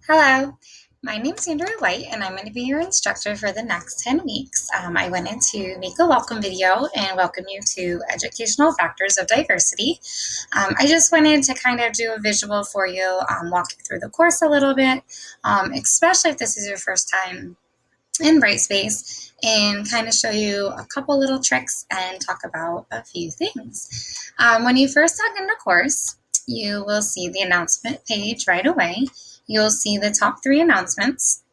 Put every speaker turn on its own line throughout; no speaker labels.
Hello, my name is Andrea White, and I'm going to be your instructor for the next 10 weeks. I wanted to make a welcome video and welcome you to Educational Factors of Diversity. I just wanted to kind of do a visual for you, walk you through the course a little bit, especially if this is your first time in Brightspace, and kind of show you a couple little tricks and talk about a few things. When you first log into course, you will see the announcement page right away. You'll see the top 3 announcements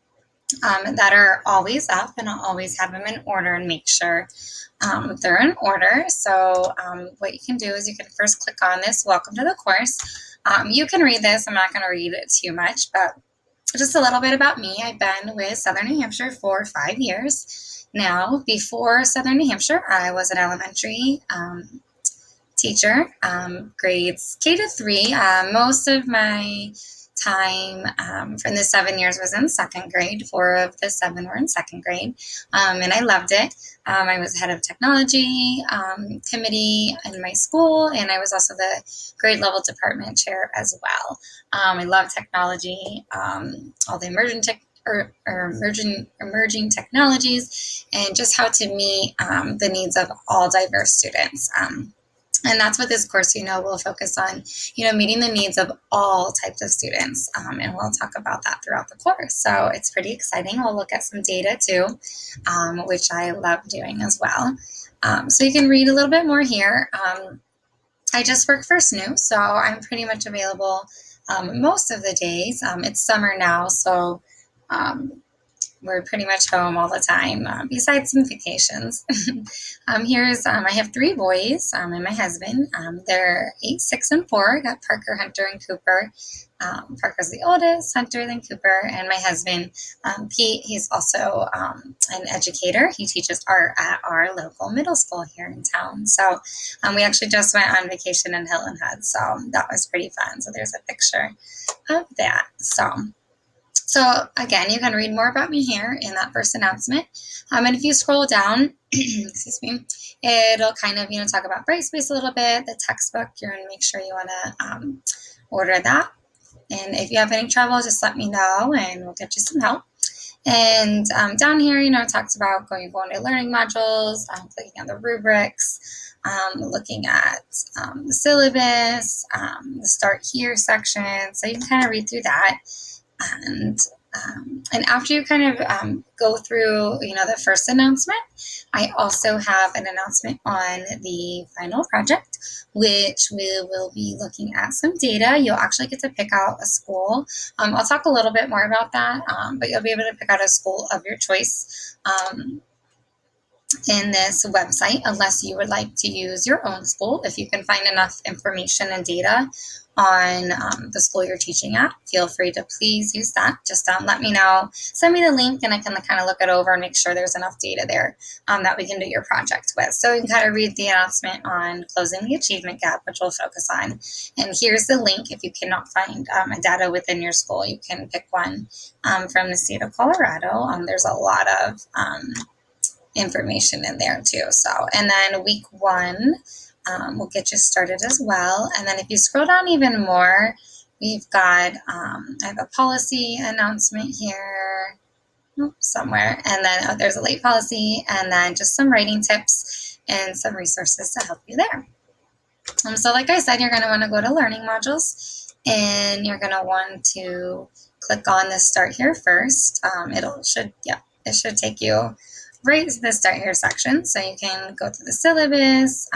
that are always up, and I'll always have them in order and make sure they're in order. So what you can do is you can first click on this, welcome to the course. You can read this. I'm not going to read it too much, but just a little bit about me. I've been with Southern New Hampshire for 5 years now. Before Southern New Hampshire, I was an elementary teacher, grades K to 3. Most of my time from the 7 years was in second grade. 4 of the 7 were in second grade, and I loved it. I was head of technology committee in my school, and I was also the grade level department chair as well. I love technology, all the emerging technologies, and just how to meet the needs of all diverse students. And that's what this course, will focus on, meeting the needs of all types of students. And we'll talk about that throughout the course. So it's pretty exciting. We'll look at some data too, which I love doing as well. So you can read a little bit more here. I just work for SNU, so I'm pretty much available most of the days. It's summer now, so we're pretty much home all the time, besides some vacations. I have 3 boys and my husband. They're 8, 6, and 4. I got Parker, Hunter, and Cooper. Parker's the oldest, Hunter, then Cooper, and my husband, Pete. He's also an educator. He teaches art at our local middle school here in town. So we actually just went on vacation in Hilton Head, so that was pretty fun. So there's a picture of that. So again, you can read more about me here in that first announcement. And if you scroll down, excuse me, it'll kind of, talk about Brightspace a little bit, the textbook. You're going to make sure you want to order that. And if you have any trouble, just let me know and we'll get you some help. And down here, it talks about going to learning modules, clicking on the rubrics, looking at the syllabus, the Start Here section. So you can kind of read through that. And after you kind of go through, the first announcement, I also have an announcement on the final project, which we will be looking at some data. You'll actually get to pick out a school. I'll talk a little bit more about that, but you'll be able to pick out a school of your choice in this website, unless you would like to use your own school. If you can find enough information and data on the school you're teaching at, feel free to please use that. Just let me know, send me the link, and I can kind of look it over and make sure there's enough data there that we can do your project with. So you can kind of read the announcement on closing the achievement gap, which we'll focus on. And here's the link. If you cannot find data within your school, you can pick one from the state of Colorado. There's a lot of information in there too. So, and then week 1, we'll get you started as well. And then if you scroll down even more, we've got, I have a policy announcement here somewhere. And then there's a late policy, and then just some writing tips and some resources to help you there. So like I said, you're going to want to go to learning modules, and you're going to want to click on the Start Here first. It should take you right to the Start Here section, so you can go through the syllabus,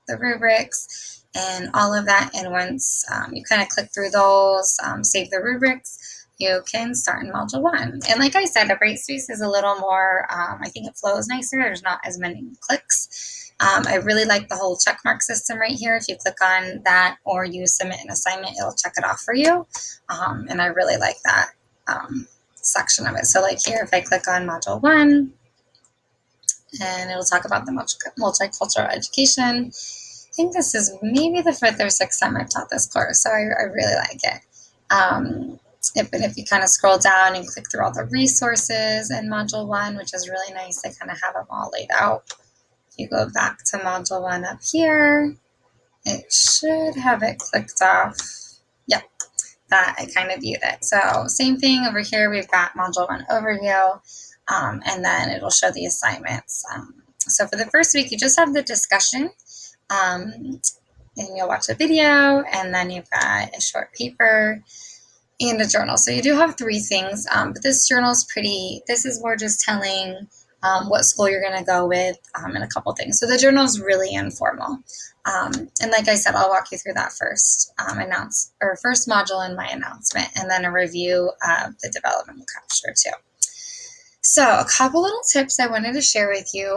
the rubrics, and all of that. And once you kind of click through those, save the rubrics, you can start in Module 1. And like I said, a Brightspace is a little more, I think it flows nicer. There's not as many clicks. I really like the whole checkmark system right here. If you click on that or you submit an assignment, it'll check it off for you. And I really like that section of it. So like here, if I click on Module 1, and it'll talk about the multicultural education. I think this is maybe the 5th or 6th time I've taught this course, so I really like it. If you kind of scroll down and click through all the resources in Module 1, which is really nice, they kind of have them all laid out. If you go back to Module 1 up here, it should have it clicked off. Yep. that I kind of viewed it. So same thing over here, we've got Module 1 overview, and then it'll show the assignments. So for the first week, you just have the discussion, and you'll watch a video, and then you've got a short paper and a journal. So you do have 3 things, but this journal is this is more just telling what school you're going to go with, and a couple things. So the journal is really informal. And like I said, I'll walk you through that first first module in my announcement, and then a review of the developmental capture too. So a couple little tips I wanted to share with you.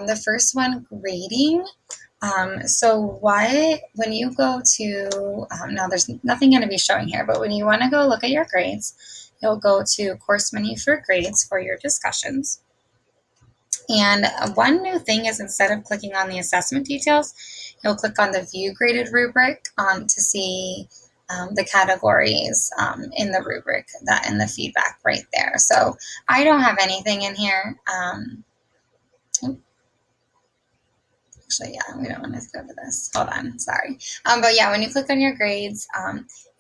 The first one, grading. So when you go to, now there's nothing going to be showing here, but when you want to go look at your grades, you'll go to course menu for grades for your discussions. And one new thing is, instead of clicking on the assessment details, you'll click on the view graded rubric to see the categories in the rubric and the feedback right there. So I don't have anything in here. Actually, yeah, we don't want to go to this. Hold on, sorry. But yeah, when you click on your grades,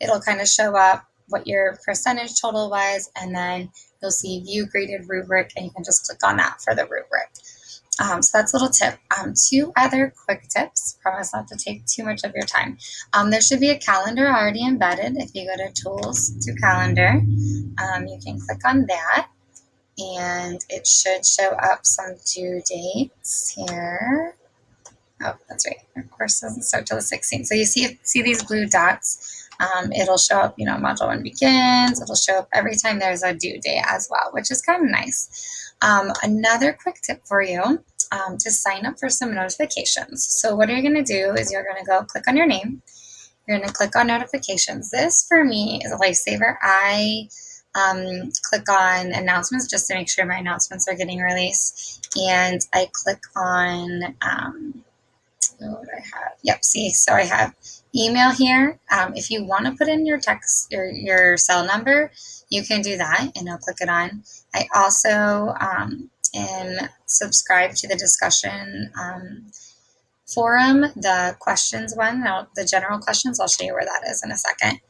it'll kind of show up what your percentage total was, and then you'll see view graded rubric, and you can just click on that for the rubric. So that's a little tip. 2 other quick tips. Promise not to take too much of your time. There should be a calendar already embedded. If you go to Tools to Calendar, you can click on that, and it should show up some due dates here. Oh, that's right. Of course, it doesn't start till the 16th. So you see these blue dots. It'll show up, Module 1 begins. It'll show up every time there's a due date as well, which is kind of nice. Another quick tip for you, to sign up for some notifications. So what you're going to do is you're going to go click on your name. You're going to click on notifications. This, for me, is a lifesaver. I click on announcements just to make sure my announcements are getting released. And I click on... what would I have? Yep, see, so I have email here. If you want to put in your text or your cell number, you can do that, and I'll click it on. I also am subscribed to the discussion forum, the questions one, the general questions. I'll show you where that is in a second.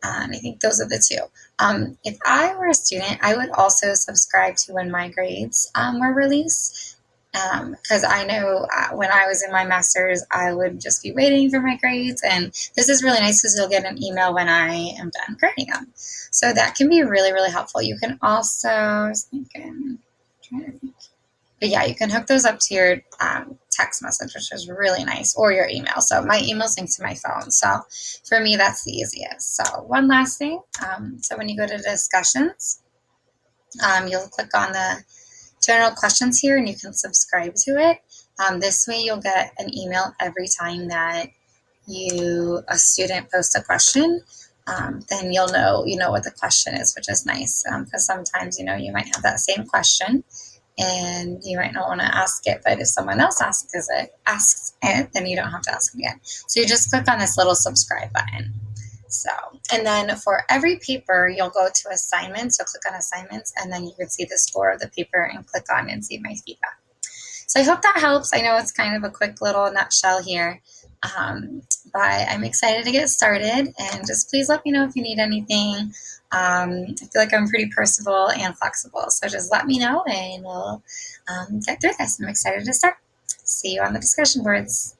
I think those are the 2. If I were a student, I would also subscribe to when my grades were released. Because I know when I was in my master's, I would just be waiting for my grades, and this is really nice because you'll get an email when I am done grading them. So that can be really, really helpful. You can also, but yeah, you can hook those up to your text message, which is really nice, or your email. So my email syncs to my phone. So for me, that's the easiest. So one last thing. So when you go to discussions, you'll click on the general questions here, and you can subscribe to it. This way you'll get an email every time that a student posts a question. Then you'll know what the question is, which is nice, because sometimes you might have that same question and you might not want to ask it, but if someone else asks it, then you don't have to ask it again. So you just click on this little subscribe button. So, and then for every paper, you'll go to assignments. So click on assignments, and then you can see the score of the paper and click on and see my feedback. So I hope that helps. I know it's kind of a quick little nutshell here, but I'm excited to get started, and just please let me know if you need anything. I feel like I'm pretty personable and flexible, so just let me know, and we'll get through this. I'm excited to start. See you on the discussion boards.